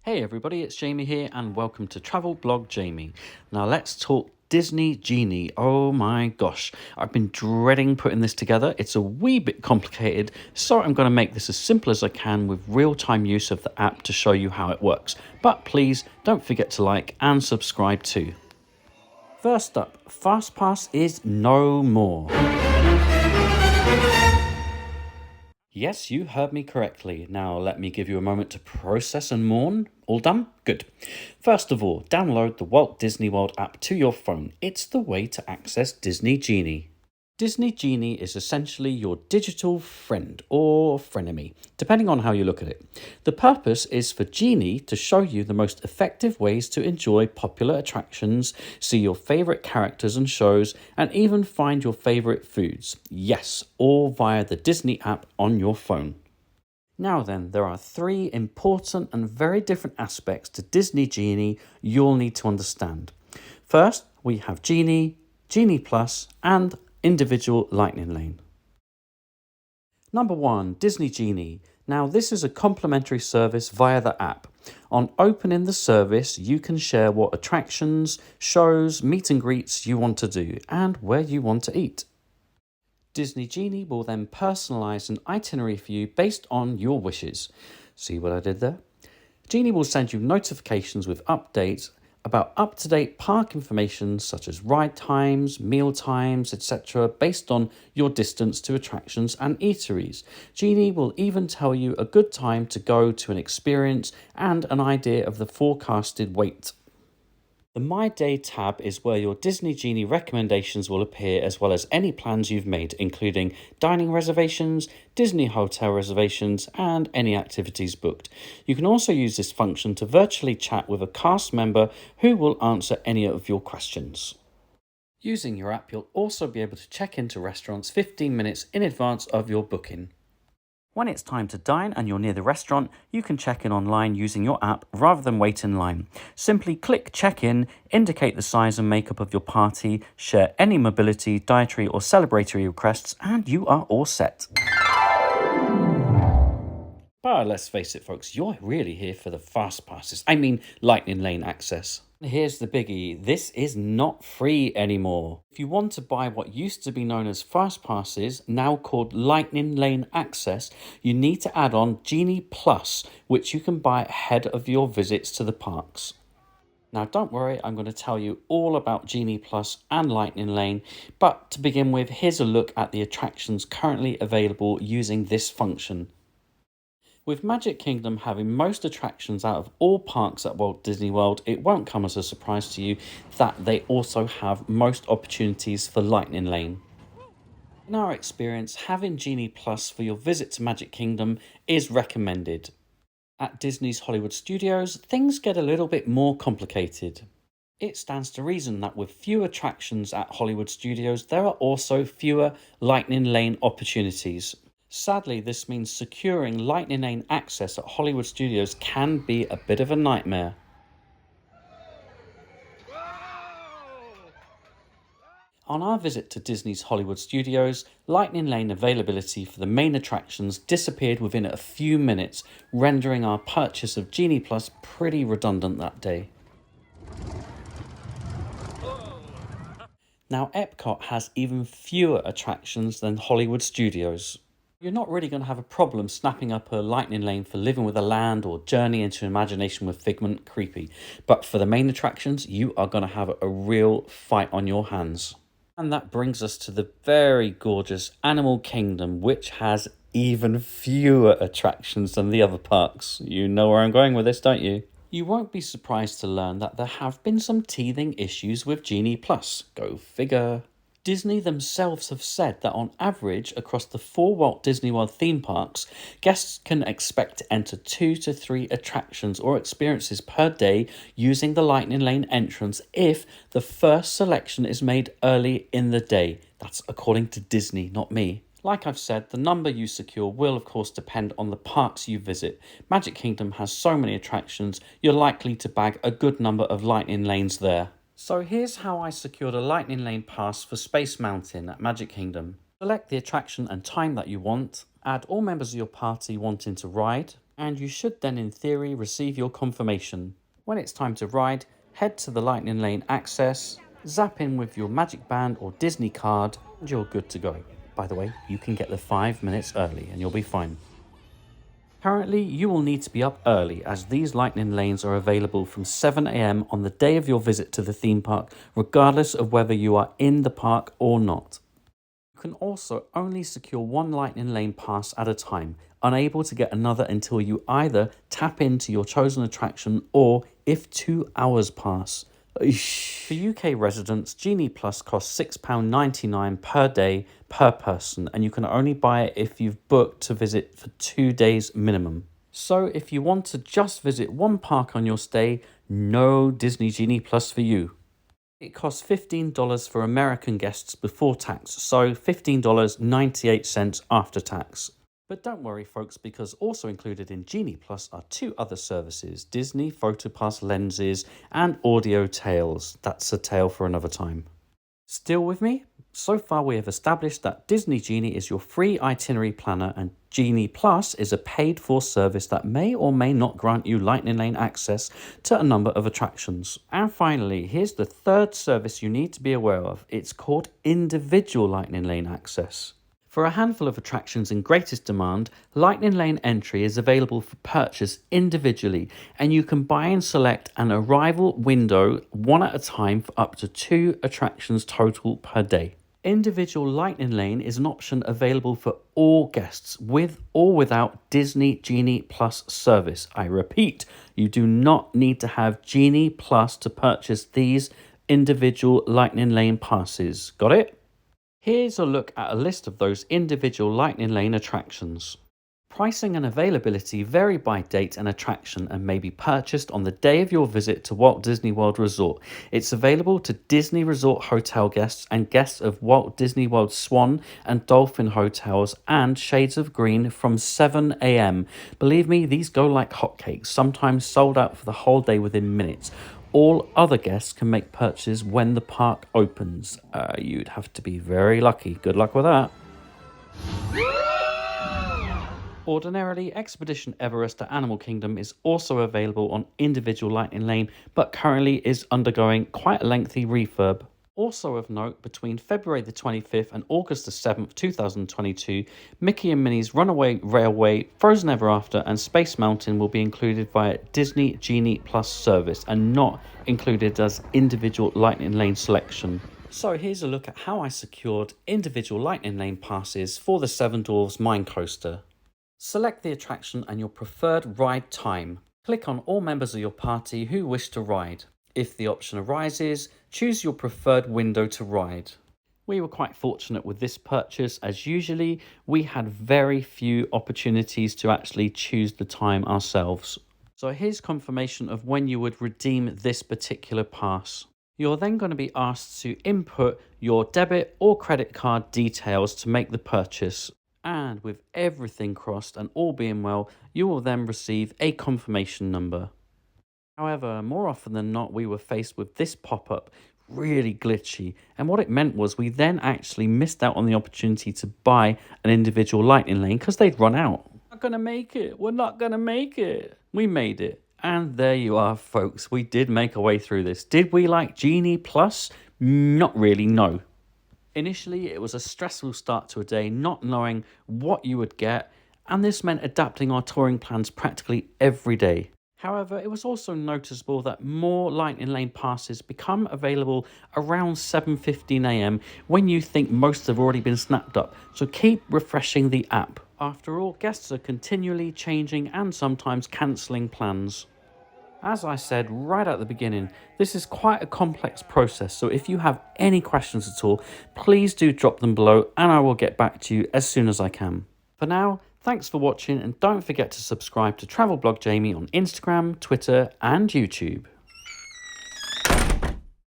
Hey everybody, it's Jamie here and welcome to Travel Blog Jamie. Now let's talk Disney Genie. Oh my gosh, I've been dreading putting this together. It's a wee bit complicated, so I'm going to make this as simple as I can with real-time use of the app to show you how it works. But please don't forget to like and subscribe too. First up, FastPass is no more. Yes, you heard me correctly. Now let me give you a moment to process and mourn. All done? Good. First of all, download the Walt Disney World app to your phone. It's the way to access Disney Genie. Disney Genie is essentially your digital friend or frenemy, depending on how you look at it. The purpose is for Genie to show you the most effective ways to enjoy popular attractions, see your favourite characters and shows, and even find your favourite foods. Yes, all via the Disney app on your phone. Now then, there are three important and very different aspects to Disney Genie you'll need to understand. First, we have Genie, Genie Plus, and individual Lightning Lane. Number 1, Disney Genie. Now this is a complimentary service via the app. On opening the service, you can share what attractions, shows, meet and greets you want to do and where you want to eat. Disney Genie will then personalize an itinerary for you based on your wishes. See what I did there? Genie will send you notifications with updates about up-to-date park information such as ride times, meal times, etc. based on your distance to attractions and eateries. Genie will even tell you a good time to go to an experience and an idea of the forecasted wait. The My Day tab is where your Disney Genie recommendations will appear, as well as any plans you've made, including dining reservations, Disney hotel reservations, and any activities booked. You can also use this function to virtually chat with a cast member who will answer any of your questions. Using your app, you'll also be able to check into restaurants 15 minutes in advance of your booking. When it's time to dine and you're near the restaurant, you can check in online using your app rather than wait in line. Simply click check in, indicate the size and makeup of your party, share any mobility, dietary or celebratory requests, and you are all set. But let's face it folks, you're really here for the fast passes. Lightning Lane access. Here's the biggie, this is not free anymore. If you want to buy what used to be known as fast passes, now called Lightning Lane access, you need to add on Genie Plus, which you can buy ahead of your visits to the parks. Now don't worry, I'm going to tell you all about Genie Plus and Lightning Lane, but to begin with, here's a look at the attractions currently available using this function. With Magic Kingdom having most attractions out of all parks at Walt Disney World, it won't come as a surprise to you that they also have most opportunities for Lightning Lane. In our experience, having Genie Plus for your visit to Magic Kingdom is recommended. At Disney's Hollywood Studios, things get a little bit more complicated. It stands to reason that with fewer attractions at Hollywood Studios, there are also fewer Lightning Lane opportunities. Sadly, this means securing Lightning Lane access at Hollywood Studios can be a bit of a nightmare. On our visit to Disney's Hollywood Studios, Lightning Lane availability for the main attractions disappeared within a few minutes, rendering our purchase of Genie Plus pretty redundant that day. Now, Epcot has even fewer attractions than Hollywood Studios. You're not really going to have a problem snapping up a Lightning Lane for Living with a Land or Journey into Imagination with Figment Creepy. But for the main attractions, you are going to have a real fight on your hands. And that brings us to the very gorgeous Animal Kingdom, which has even fewer attractions than the other parks. You know where I'm going with this, don't you? You won't be surprised to learn that there have been some teething issues with Genie Plus. Go figure. Disney themselves have said that on average across the 4 Walt Disney World theme parks, guests can expect to enter 2 to 3 attractions or experiences per day using the Lightning Lane entrance if the first selection is made early in the day. That's according to Disney, not me. Like I've said, the number you secure will of course depend on the parks you visit. Magic Kingdom has so many attractions, you're likely to bag a good number of Lightning Lanes there. So here's how I secured a Lightning Lane pass for Space Mountain at Magic Kingdom. Select the attraction and time that you want, add all members of your party wanting to ride, and you should then in theory receive your confirmation. When it's time to ride, head to the Lightning Lane access, zap in with your Magic Band or Disney card, and you're good to go. By the way, you can get there 5 minutes early and you'll be fine. Currently, you will need to be up early as these lightning lanes are available from 7 AM on the day of your visit to the theme park, regardless of whether you are in the park or not. You can also only secure one lightning lane pass at a time, unable to get another until you either tap into your chosen attraction or if 2 hours pass. For UK residents, Genie Plus costs £6.99 per day per person, and you can only buy it if you've booked to visit for 2 days minimum. So if you want to just visit one park on your stay, no Disney Genie Plus for you. It costs $15 for American guests before tax, so $15.98 after tax. But don't worry folks, because also included in Genie Plus are 2 other services, Disney PhotoPass lenses and audio tales. That's a tale for another time. Still with me? So far we have established that Disney Genie is your free itinerary planner and Genie Plus is a paid for service that may or may not grant you Lightning Lane access to a number of attractions. And finally, here's the third service you need to be aware of. It's called individual Lightning Lane access. For a handful of attractions in greatest demand, Lightning Lane entry is available for purchase individually, and you can buy and select an arrival window one at a time for up to 2 attractions total per day. Individual Lightning Lane is an option available for all guests with or without Disney Genie Plus service. I repeat, you do not need to have Genie Plus to purchase these individual Lightning Lane passes. Got it? Here's a look at a list of those individual Lightning Lane attractions. Pricing and availability vary by date and attraction and may be purchased on the day of your visit to Walt Disney World Resort. It's available to Disney Resort hotel guests and guests of Walt Disney World Swan and Dolphin hotels and Shades of Green from 7 AM. Believe me, these go like hotcakes, sometimes sold out for the whole day within minutes. All other guests can make purchases when the park opens. You'd have to be very lucky. Good luck with that. Ordinarily, Expedition Everest to Animal Kingdom is also available on individual Lightning Lane, but currently is undergoing quite a lengthy refurb. Also of note, between February the 25th and August the 7th, 2022, Mickey and Minnie's Runaway Railway, Frozen Ever After and Space Mountain will be included via Disney Genie Plus service and not included as individual Lightning Lane selection. So here's a look at how I secured individual Lightning Lane passes for the Seven Dwarfs Mine Coaster. Select the attraction and your preferred ride time. Click on all members of your party who wish to ride. If the option arises, choose your preferred window to ride. We were quite fortunate with this purchase as usually we had very few opportunities to actually choose the time ourselves. So here's confirmation of when you would redeem this particular pass. You're then going to be asked to input your debit or credit card details to make the purchase. And with everything crossed and all being well, you will then receive a confirmation number. However, more often than not, we were faced with this pop-up, really glitchy, and what it meant was we then actually missed out on the opportunity to buy an individual Lightning Lane because they'd run out. We're not gonna make it. We're not gonna make it. We made it. And there you are, folks. We did make our way through this. Did we like Genie Plus? Not really, no. Initially, it was a stressful start to a day, not knowing what you would get, and this meant adapting our touring plans practically every day. However, it was also noticeable that more Lightning Lane passes become available around 7:15 AM when you think most have already been snapped up, so keep refreshing the app. After all, guests are continually changing and sometimes cancelling plans. As I said right at the beginning, this is quite a complex process, so if you have any questions at all, please do drop them below and I will get back to you as soon as I can. For now, thanks for watching and don't forget to subscribe to Travel Blog Jamie on Instagram, Twitter and YouTube.